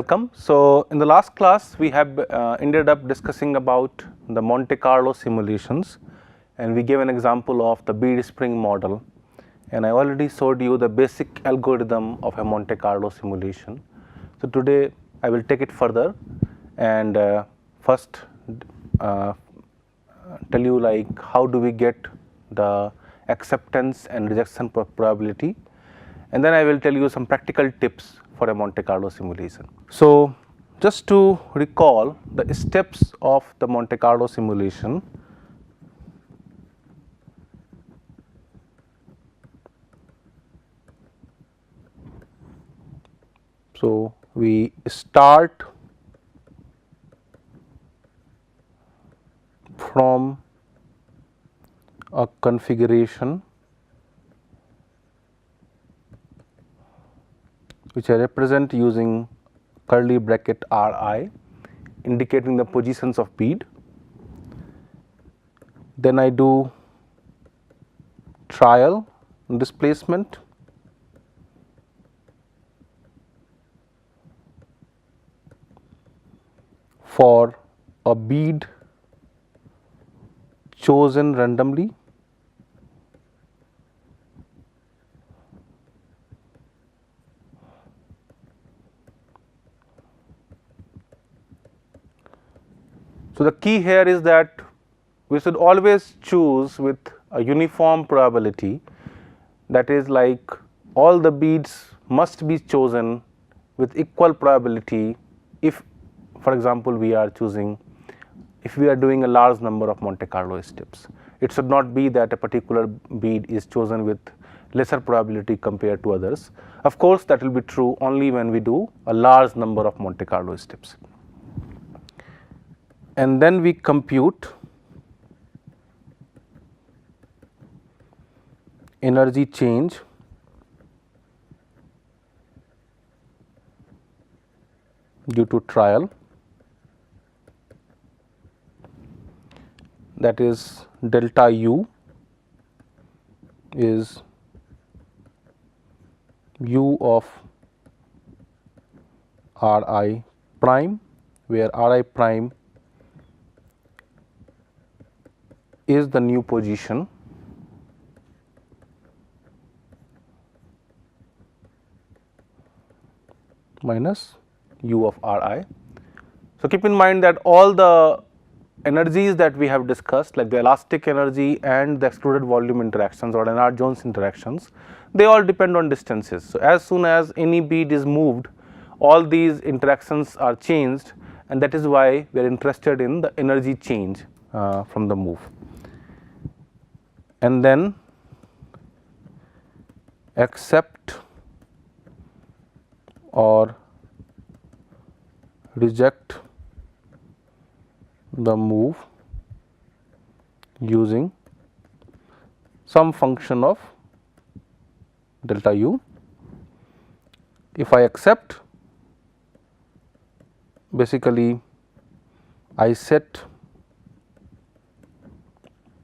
welcome. So, in the last class we have ended up discussing about the Monte Carlo simulations, and we gave an example of the bead spring model, and I already showed you the basic algorithm of a Monte Carlo simulation. So, today I will take it further and first tell you like how do we get the acceptance and rejection probability, and then I will tell you some practical tips for a Monte Carlo simulation. So, just to recall the steps of the Monte Carlo simulation. So, we start from a configuration which I represent using curly bracket Ri, indicating the positions of bead. Then I do trial displacement, for a bead chosen randomly. So, the key here is that we should always choose with a uniform probability, that is like all the beads must be chosen with equal probability if, for example, we are doing a large number of Monte Carlo steps. It should not be that a particular bead is chosen with lesser probability compared to others. Of course, that will be true only when we do a large number of Monte Carlo steps. And then we compute energy change due to trial, that is delta U is U of Ri prime, where Ri prime is the new position minus U of Ri. So, keep in mind that all the energies that we have discussed, like the elastic energy and the excluded volume interactions or Lennard-Jones interactions, they all depend on distances. So, as soon as any bead is moved, all these interactions are changed, and that is why we are interested in the energy change from the move. And then accept or reject the move using some function of delta U. If I accept, basically I set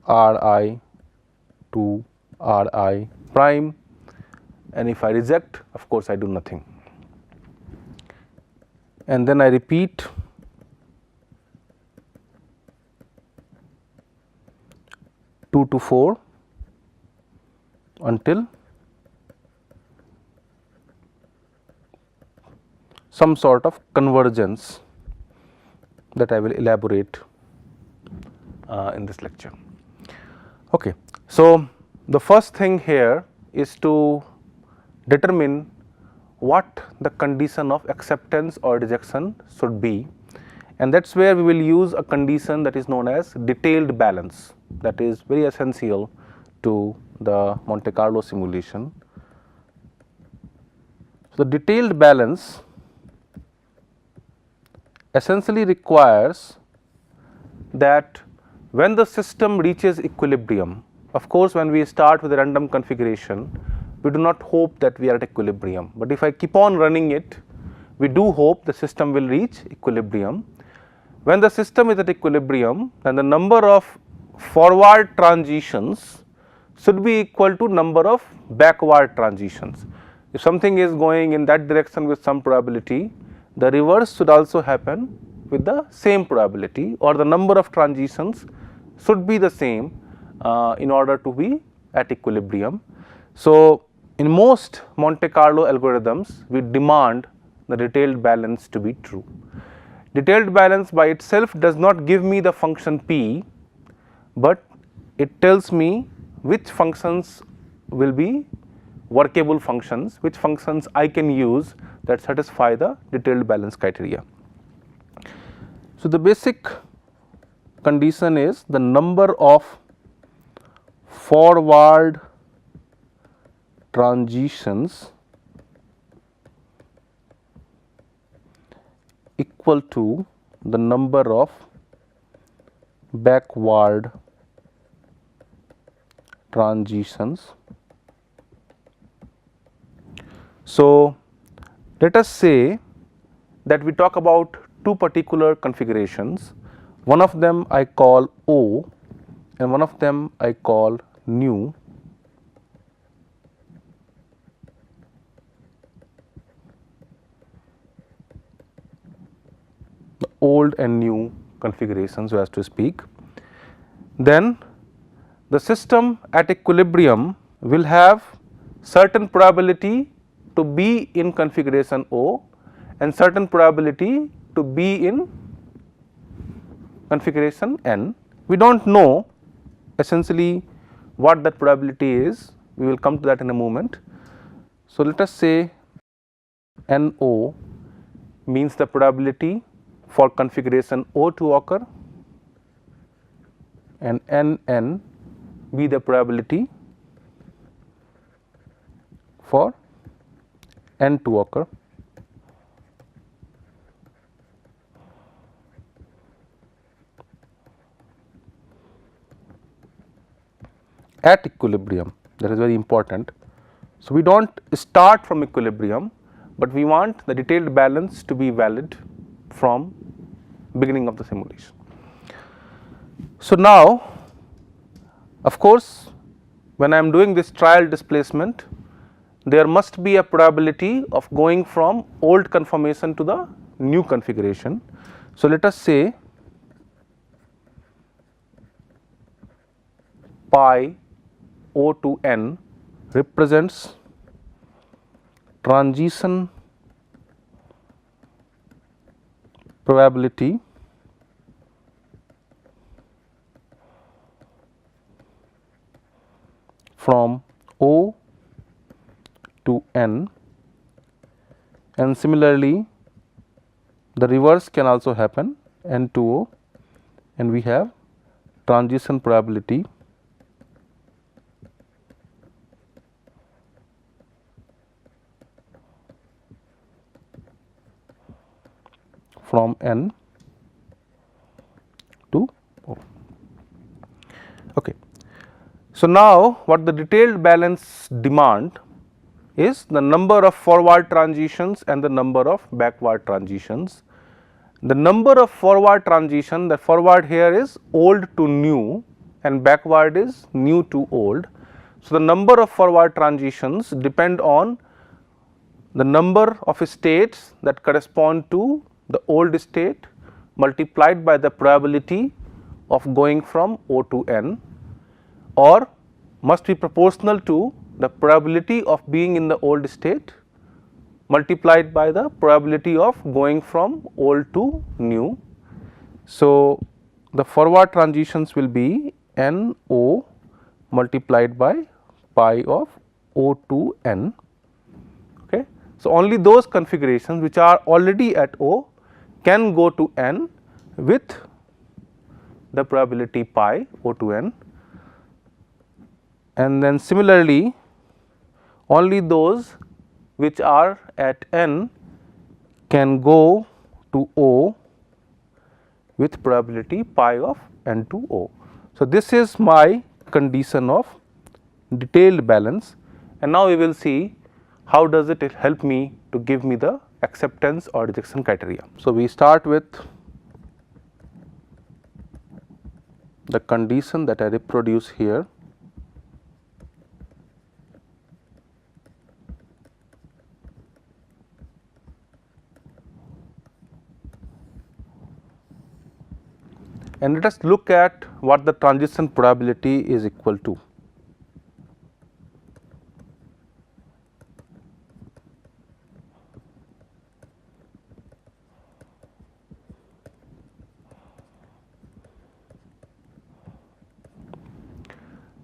Ri to Ri prime, and if I reject, of course, I do nothing. And then I repeat two to 4 until some sort of convergence that I will elaborate in this lecture. Okay. So, the first thing here is to determine what the condition of acceptance or rejection should be, and that is where we will use a condition that is known as detailed balance, that is very essential to the Monte Carlo simulation. So, the detailed balance essentially requires that when the system reaches equilibrium, of course, when we start with a random configuration, we do not hope that we are at equilibrium, but if I keep on running it, we do hope the system will reach equilibrium. When the system is at equilibrium, then the number of forward transitions should be equal to number of backward transitions. If something is going in that direction with some probability, the reverse should also happen with the same probability, or the number of transitions should be the same in order to be at equilibrium. So, in most Monte Carlo algorithms, we demand the detailed balance to be true. Detailed balance by itself does not give me the function p, but it tells me which functions will be workable functions, which functions I can use that satisfy the detailed balance criteria. So, the basic condition is the number of forward transitions equal to the number of backward transitions. So, let us say that we talk about two particular configurations. One of them I call O and one of them I call nu. The old and new configurations, so as to speak. Then the system at equilibrium will have certain probability to be in configuration O and certain probability to be in configuration N. We do not know essentially what that probability is, we will come to that in a moment. So, let us say NO means the probability for configuration O to occur and NN be the probability for N to occur. At equilibrium, that is very important. So, we do not start from equilibrium, but we want the detailed balance to be valid from beginning of the simulation. So, now of course, when I am doing this trial displacement, there must be a probability of going from old conformation to the new configuration. So, let us say pi O to n represents transition probability from O to n, and similarly the reverse can also happen, n to O, and we have transition probability from n to O. Okay. So, now what the detailed balance demand is the number of forward transitions and the number of backward transitions. The number of forward transition, the forward here is old to new and backward is new to old. So, the number of forward transitions depend on the number of states that correspond to the old state multiplied by the probability of going from O to n, or must be proportional to the probability of being in the old state multiplied by the probability of going from old to new. So, the forward transitions will be n O multiplied by pi of O to n. Okay. So, only those configurations which are already at O can go to n with the probability pi O to n, and then similarly only those which are at n can go to O with probability pi of n to O. So, this is my condition of detailed balance, and now we will see how does it help me to give me the acceptance or rejection criteria. So, we start with the condition that I reproduce here. and let us look at what the transition probability is equal to.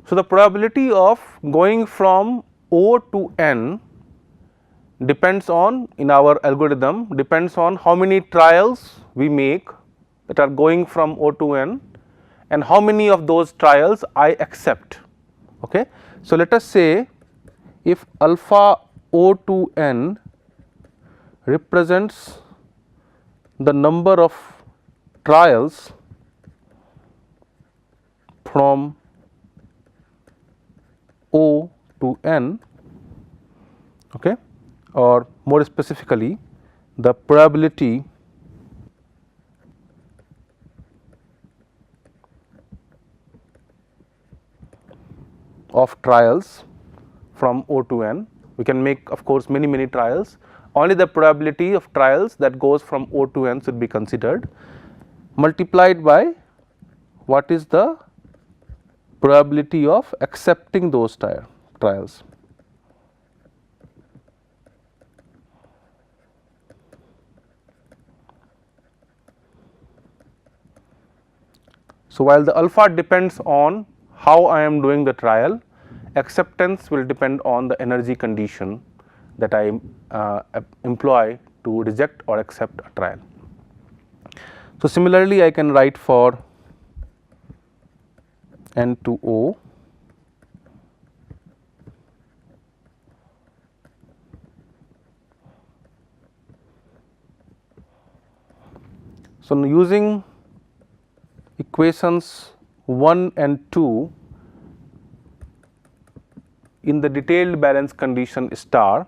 So, the probability of going from O to N depends on, in our algorithm, depends on how many trials we make that are going from O to N and how many of those trials I accept. Okay. So, let us say if alpha O to N represents the number of trials from O to N, okay, or more specifically the probability of trials from O to N. We can make, of course, many trials. Only the probability of trials that goes from O to N should be considered, multiplied by what is the probability of accepting those trials. So, while the alpha depends on how I am doing the trial, acceptance will depend on the energy condition that I employ to reject or accept a trial. So, similarly, I can write for N to O so using equations 1 and 2 in the detailed balance condition star,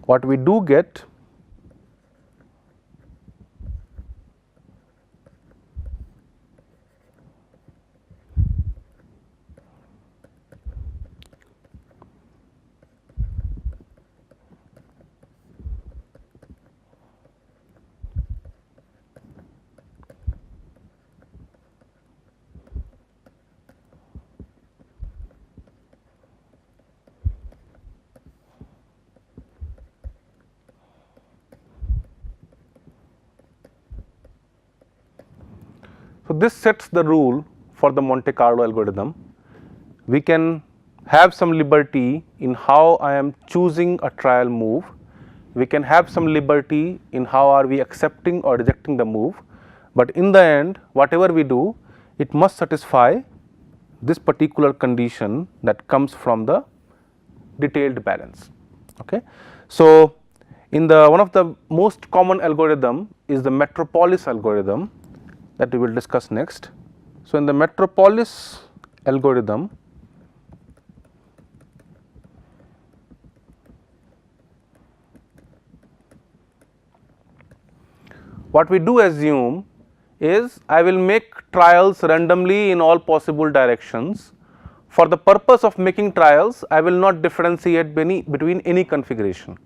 what we do get so this sets the rule for the Monte Carlo algorithm. We can have some liberty in how I am choosing a trial move. We can have some liberty in how are we accepting or rejecting the move, but in the end whatever we do, it must satisfy this particular condition that comes from the detailed balance. Okay. So, in the one of the most common algorithm is the Metropolis algorithm that we will discuss next. So, in the Metropolis algorithm, what we do assume is I will make trials randomly in all possible directions. For the purpose of making trials, I will not differentiate between any configuration.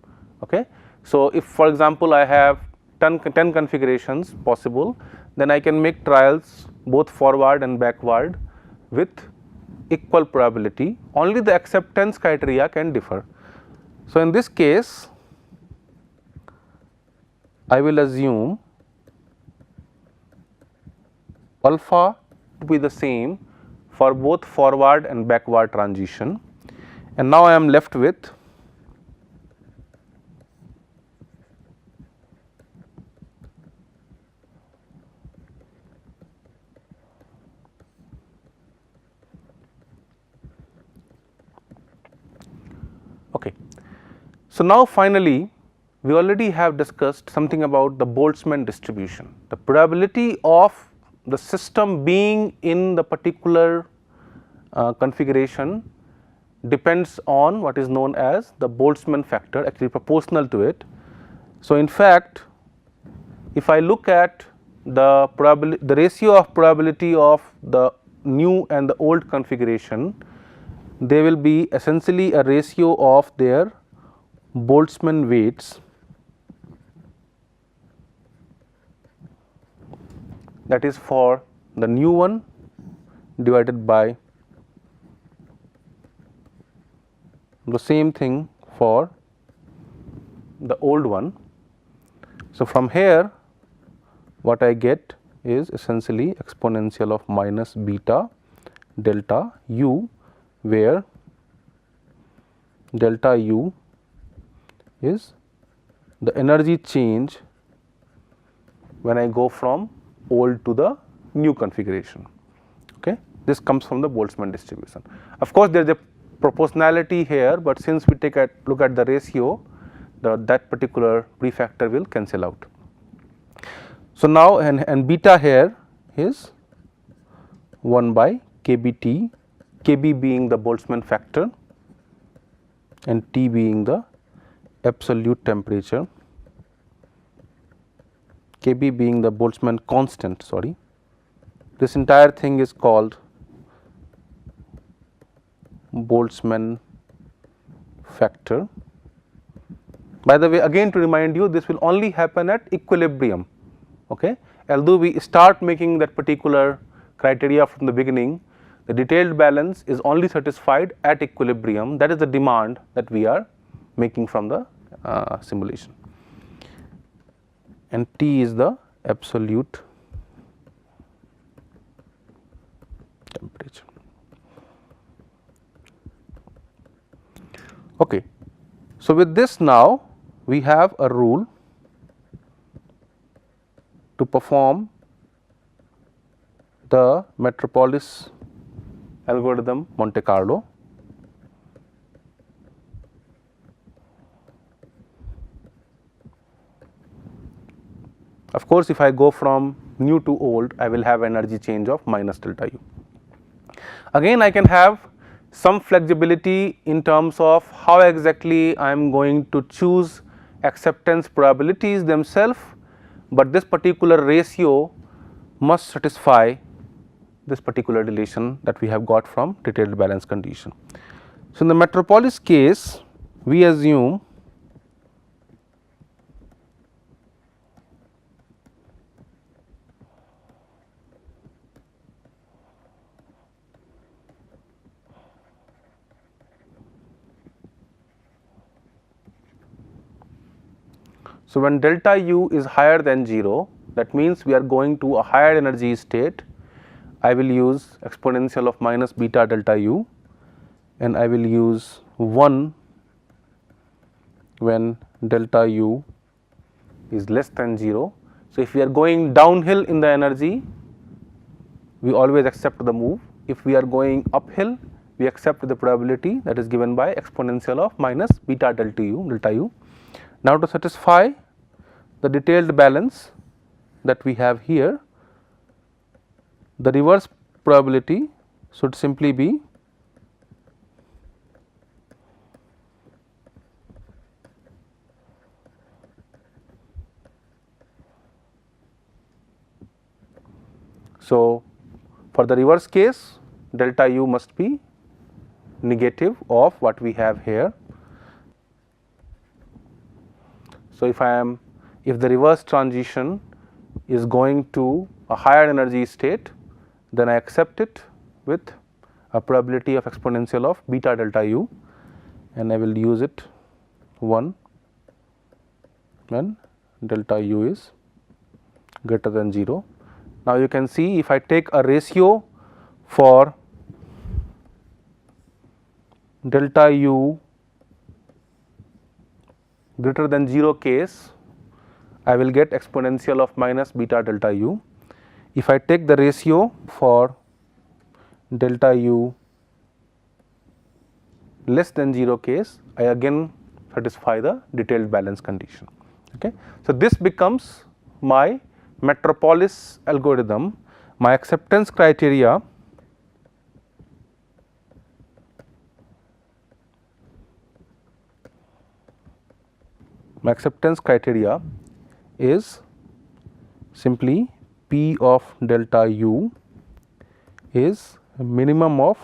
Okay. So, if for example, I have 10 configurations possible, then I can make trials both forward and backward with equal probability, only the acceptance criteria can differ. So, in this case, I will assume alpha to be the same for both forward and backward transition, and now I am left with okay. So, now finally, we already have discussed something about the Boltzmann distribution. The probability of the system being in the particular configuration depends on what is known as the Boltzmann factor, actually proportional to it. So, in fact, if I look at the ratio of probability of the new and the old configuration, they will be essentially a ratio of their Boltzmann weights that is for the new one divided by the same thing for the old one. So, from here what I get is essentially exponential of minus beta delta u, where delta u is the energy change when I go from old to the new configuration. Okay. This comes from the Boltzmann distribution. Of course, there is a proportionality here, but since we take a look at the ratio, that particular prefactor will cancel out. So, now and beta here is 1 by kBT, kB being the Boltzmann factor and T being the absolute temperature, kB being the Boltzmann constant, sorry. This entire thing is called Boltzmann factor. By the way, again to remind you, this will only happen at equilibrium. Okay. Although we start making that particular criteria from the beginning, the detailed balance is only satisfied at equilibrium. That is the demand that we are making from the simulation, and T is the absolute temperature. Okay. So, with this now we have a rule to perform the Metropolis algorithm Monte Carlo. Of course, if I go from new to old, I will have energy change of minus delta u. Again, I can have some flexibility in terms of how exactly I am going to choose acceptance probabilities themselves, but this particular ratio must satisfy this particular relation that we have got from detailed balance condition. So, in the Metropolis case, we assume so, when delta u is higher than 0, that means we are going to a higher energy state. I will use exponential of minus beta delta u, and I will use 1 when delta u is less than 0. So, if we are going downhill in the energy, we always accept the move. If we are going uphill, we accept the probability that is given by exponential of minus beta delta u. Now, to satisfy the detailed balance that we have here, the reverse probability should simply be so, for the reverse case, delta u must be negative of what we have here. So, if the reverse transition is going to a higher energy state, then I accept it with a probability of exponential of beta delta u, and I will use it 1 when delta u is greater than 0. Now, you can see if I take a ratio for delta u greater than 0 case, I will get exponential of minus beta delta u. If I take the ratio for delta u less than 0 case, I again satisfy the detailed balance condition. Okay. So, this becomes my Metropolis algorithm. My acceptance criteria is simply P of delta u is a minimum of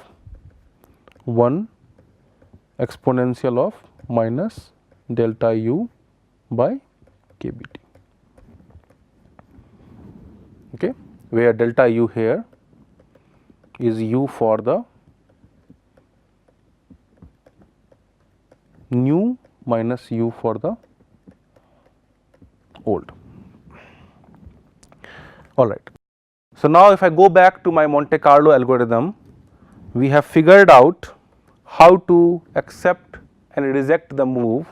1 exponential of minus delta u by kBT. Okay. where delta u here is u for the new minus u for the old. All right. So, now if I go back to my Monte Carlo algorithm, we have figured out how to accept and reject the move.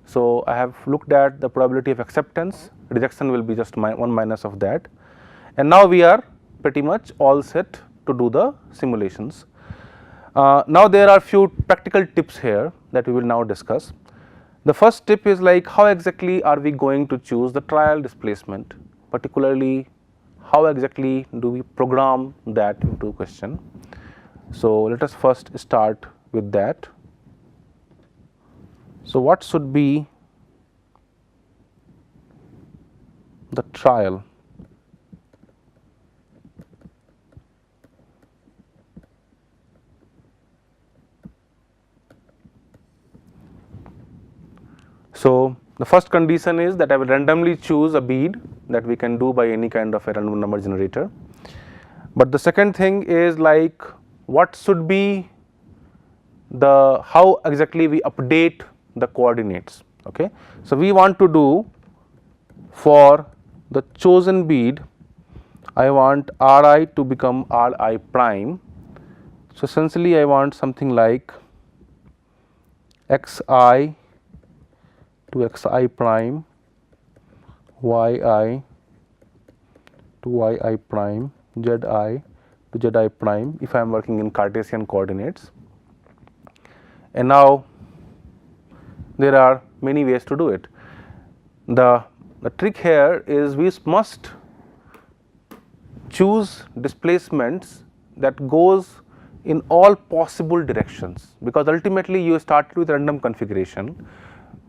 So, I have looked at the probability of acceptance, rejection will be just 1 minus of that, and now we are pretty much all set to do the simulations. Now, there are few practical tips here that we will now discuss. The first tip is like how exactly are we going to choose the trial displacement, particularly how exactly do we program that into question. So, let us first start with that. So, what should be the trial? So, the first condition is that I will randomly choose a bead that we can do by any kind of a random number generator. But the second thing is like what should be the how exactly we update the coordinates. Okay. So, we want to do for the chosen bead, I want R I to become R I prime. So, essentially I want something like X I to X I prime, Y I to Y I prime, Z I to Z I prime if I am working in Cartesian coordinates. And now there are many ways to do it. The trick here is we must choose displacements that goes in all possible directions, because ultimately you start with random configuration,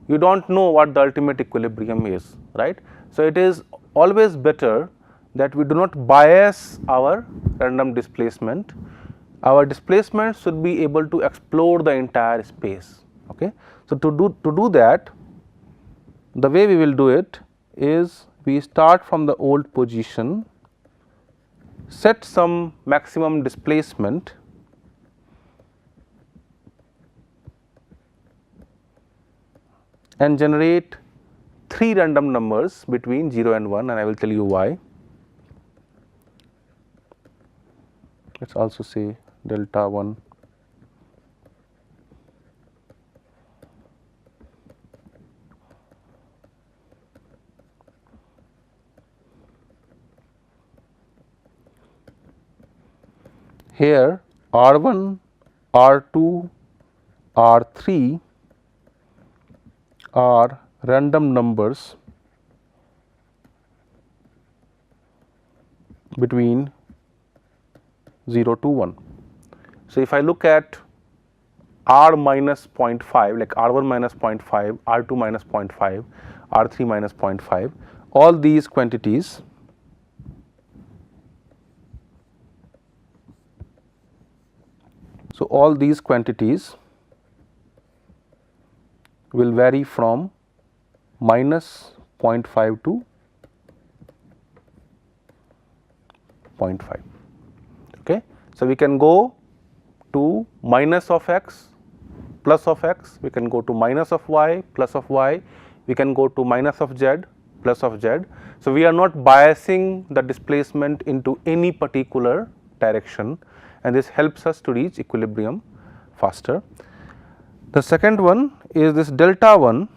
you do not know what the ultimate equilibrium is, right. So, it is always better that we do not bias our random displacement. Our displacement should be able to explore the entire space. Okay. So, to do that, the way we will do it is we start from the old position, set some maximum displacement, and generate 3 random numbers between 0 and 1, and I will tell you why. Let us also say delta 1. Here R1, R2, R3 are random numbers between 0 to 1. So, if I look at R minus 0.5, like R1 minus 0.5, R2 minus 0.5, R3 minus 0.5, all these quantities so all these quantities will vary from minus 0.5 to 0.5. Okay. So, we can go to minus of x, plus of x, we can go to minus of y, plus of y, we can go to minus of z, plus of z. So, we are not biasing the displacement into any particular direction, and this helps us to reach equilibrium faster. The second one is this delta 1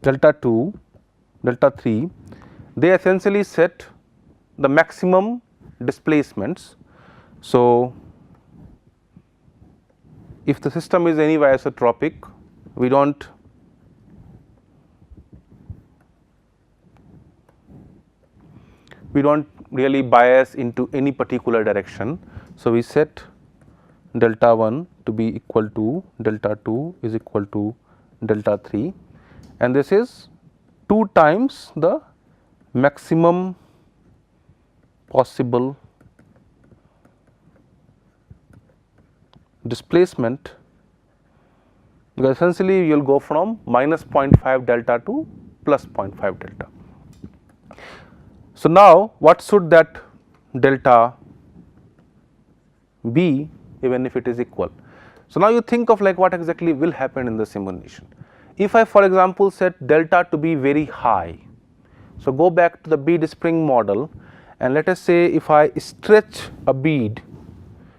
delta 2, delta 3, they essentially set the maximum displacements. So, if the system is anyway isotropic, we do not really bias into any particular direction. So, we set delta 1 to be equal to delta 2 is equal to delta 3, and this is 2 times the maximum possible displacement because essentially you will go from minus 0.5 delta to plus 0.5 delta. So, now what should that delta be even if it is equal? So, now you think of like what exactly will happen in the simulation. If I for example set delta to be very high, so go back to the bead spring model and let us say if I stretch a bead,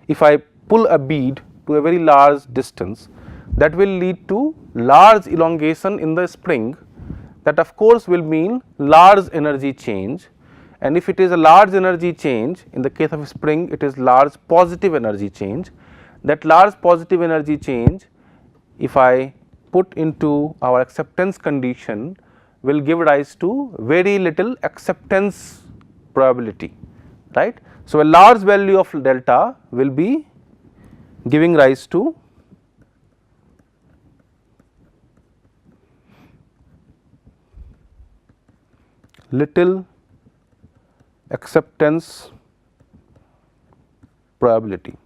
if I pull a bead to a very large distance, that will lead to large elongation in the spring, that of course will mean large energy change, and if it is a large energy change, in the case of spring it is large positive energy change. That large positive energy change, if I put into our acceptance condition, will give rise to very little acceptance probability, right. So, a large value of delta will be giving rise to little acceptance probability,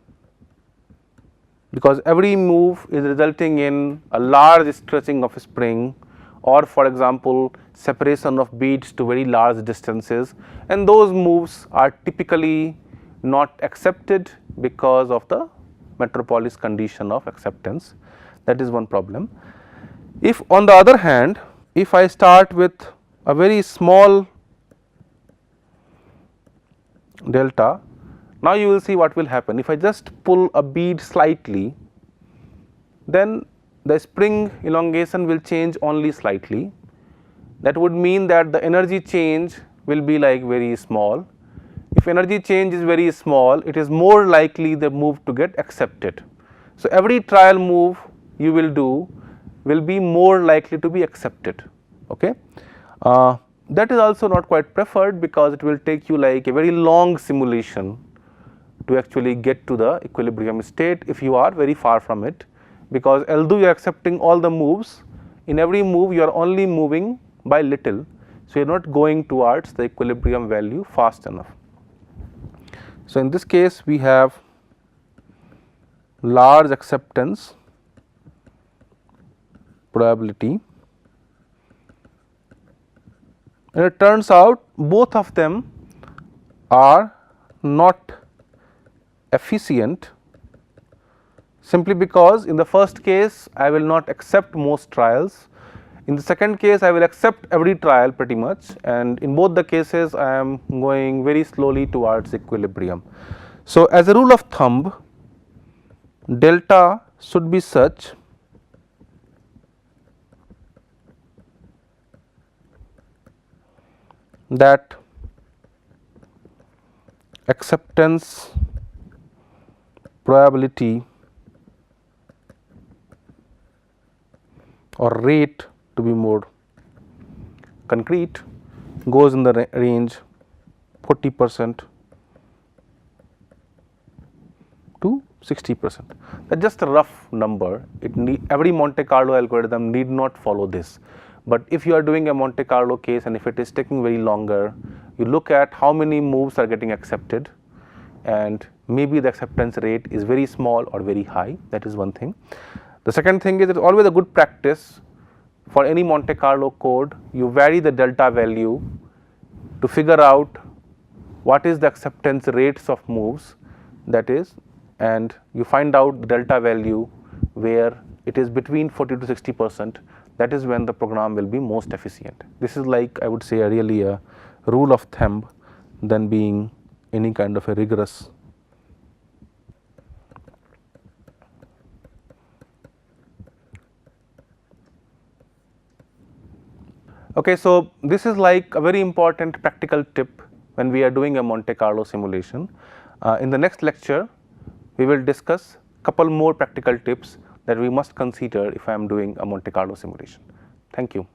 because every move is resulting in a large stretching of spring, or for example separation of beads to very large distances, and those moves are typically not accepted because of the metropolis condition of acceptance. That is one problem. If on the other hand, if I start with a very small delta, now you will see what will happen. If I just pull a bead slightly, then the spring elongation will change only slightly. That would mean that the energy change will be like very small. If energy change is very small, it is more likely the move to get accepted. So, every trial move you will do will be more likely to be accepted. Okay. That is also not quite preferred, because it will take you like a very long simulation to actually get to the equilibrium state if you are very far from it, because although you are accepting all the moves, in every move you are only moving by little. So, you are not going towards the equilibrium value fast enough. So, in this case we have large acceptance probability, and it turns out both of them are not efficient, simply because in the first case I will not accept most trials, in the second case I will accept every trial pretty much, and in both the cases I am going very slowly towards equilibrium. So, as a rule of thumb, delta should be such that acceptance probability or rate, to be more concrete, goes in the range 40% to 60%. That is just a rough number. Every Monte Carlo algorithm need not follow this. But if you are doing a Monte Carlo case and if it is taking very longer, you look at how many moves are getting accepted, and maybe the acceptance rate is very small or very high. That is one thing. The second thing is, it is always a good practice for any Monte Carlo code, you vary the delta value to figure out what is the acceptance rates of moves, that is, and you find out the delta value where it is between 40 to 60%. That is when the program will be most efficient. This is like, I would say, really a rule of thumb than being any kind of a rigorous. Okay, so this is like a very important practical tip when we are doing a Monte Carlo simulation. In the next lecture, we will discuss couple more practical tips that we must consider if I am doing a Monte Carlo simulation. Thank you.